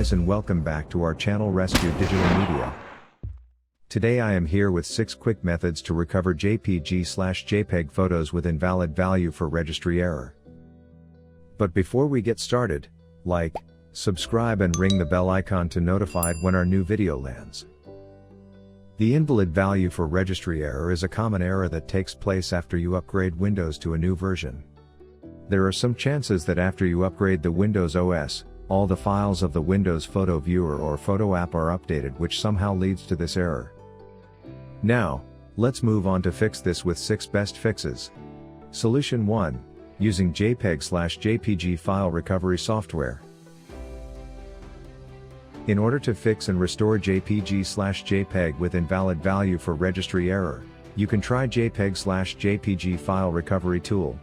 guys, and welcome back to our channel Rescue Digital Media. Today I am here with 6 quick methods to recover JPG/JPEG photos with invalid value for registry error. But before we get started, like, subscribe and ring the bell icon to notified when our new video lands. The invalid value for registry error is a common error that takes place after you upgrade Windows to a new version. There are some chances that after you upgrade the Windows OS, all the files of the Windows Photo Viewer or Photo app are updated, which somehow leads to this error. Now, let's move on to fix this with 6 best fixes. Solution 1. Using JPEG/JPG File Recovery Software. In order to fix and restore JPG/JPEG with invalid value for registry error, you can try JPEG/JPG File Recovery Tool.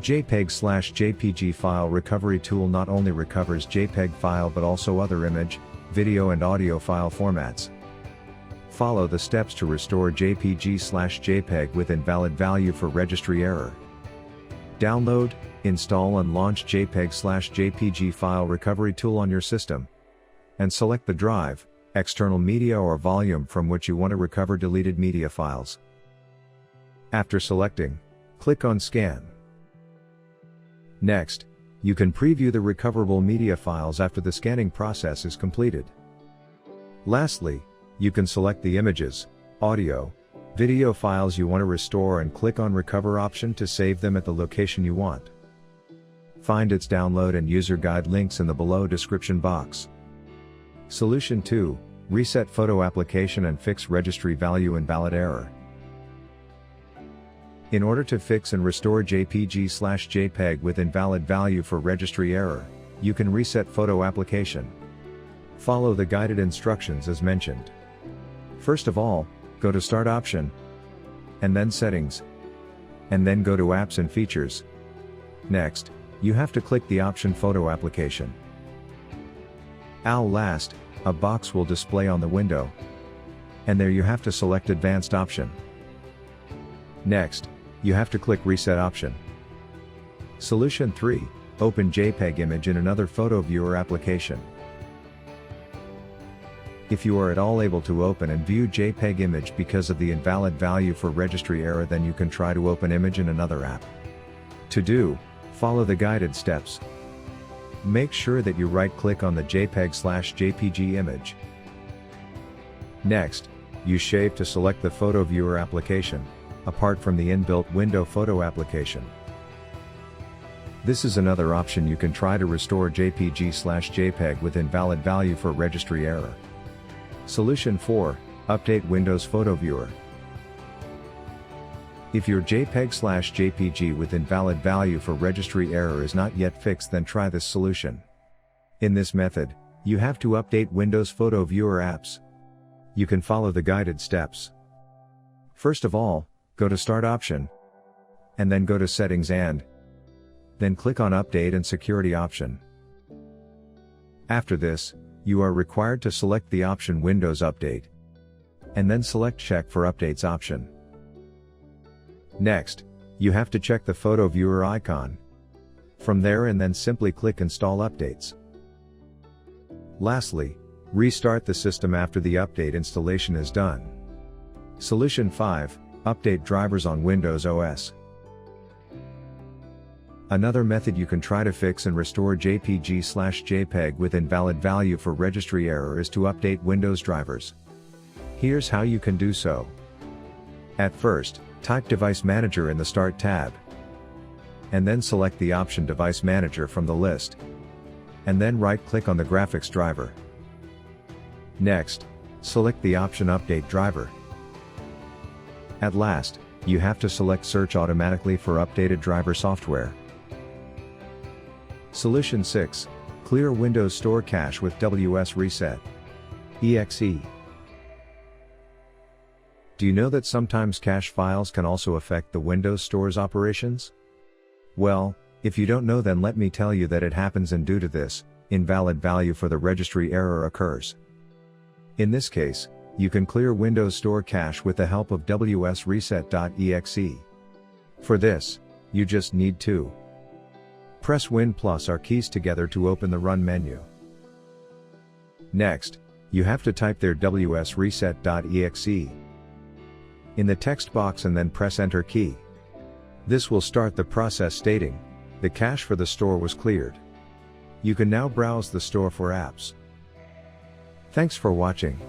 JPEG/JPG File Recovery Tool not only recovers JPEG file but also other image, video and audio file formats. Follow the steps to restore JPG/JPEG with invalid value for registry error. Download, install and launch JPEG/JPG File Recovery Tool on your system. And select the drive, external media or volume from which you want to recover deleted media files. After selecting, click on Scan. Next, you can preview the recoverable media files after the scanning process is completed. Lastly, you can select the images, audio, video files you want to restore and click on Recover option to save them at the location you want. Find its download and user guide links in the below description box. Solution 2. Reset photo application and fix registry value invalid error. In order to fix and restore JPG/JPEG with invalid value for registry error, you can reset photo application. Follow the guided instructions as mentioned. First of all, go to Start option, and then Settings, and then go to Apps and Features. Next, you have to click the option Photo Application. Last, a box will display on the window, and there you have to select Advanced option. Next, you have to click Reset option. Solution 3. Open JPEG image in another photo viewer application. If you are at all able to open and view JPEG image because of the invalid value for registry error, then you can try to open image in another app. To do, follow the guided steps. Make sure that you right-click on the JPEG/JPG image. Next, use Shape to select the photo viewer application, apart from the inbuilt window photo application. This is another option you can try to restore JPG/JPEG with invalid value for registry error. Solution 4. Update Windows Photo Viewer. If your JPEG/JPG with invalid value for registry error is not yet fixed, then try this solution. In this method, you have to update Windows Photo Viewer apps. You can follow the guided steps. First of all, go to Start option, and then go to Settings and then click on Update and Security option. After this, you are required to select the option Windows Update, and then select Check for Updates option. Next, you have to check the photo viewer icon. From there and then simply click Install Updates. Lastly, restart the system after the update installation is done. Solution 5. Update drivers on Windows OS. Another method you can try to fix and restore JPG/JPEG with invalid value for registry error is to update Windows drivers. Here's how you can do so. At first, type Device Manager in the Start tab, and then select the option Device Manager from the list, and then right-click on the graphics driver. Next, select the option Update Driver. At last, you have to select Search automatically for updated driver software. Solution 6. Clear Windows Store cache with WS Reset exe. Do you know that sometimes cache files can also affect the Windows Store's operations? Well, if you don't know, then let me tell you that it happens, and due to this, invalid value for the registry error occurs. In this case, you can clear Windows Store cache with the help of wsreset.exe. For this, you just need to press Win plus R keys together to open the Run menu. Next, you have to type their wsreset.exe in the text box and then press Enter key. This will start the process stating, the cache for the store was cleared. You can now browse the store for apps. Thanks for watching.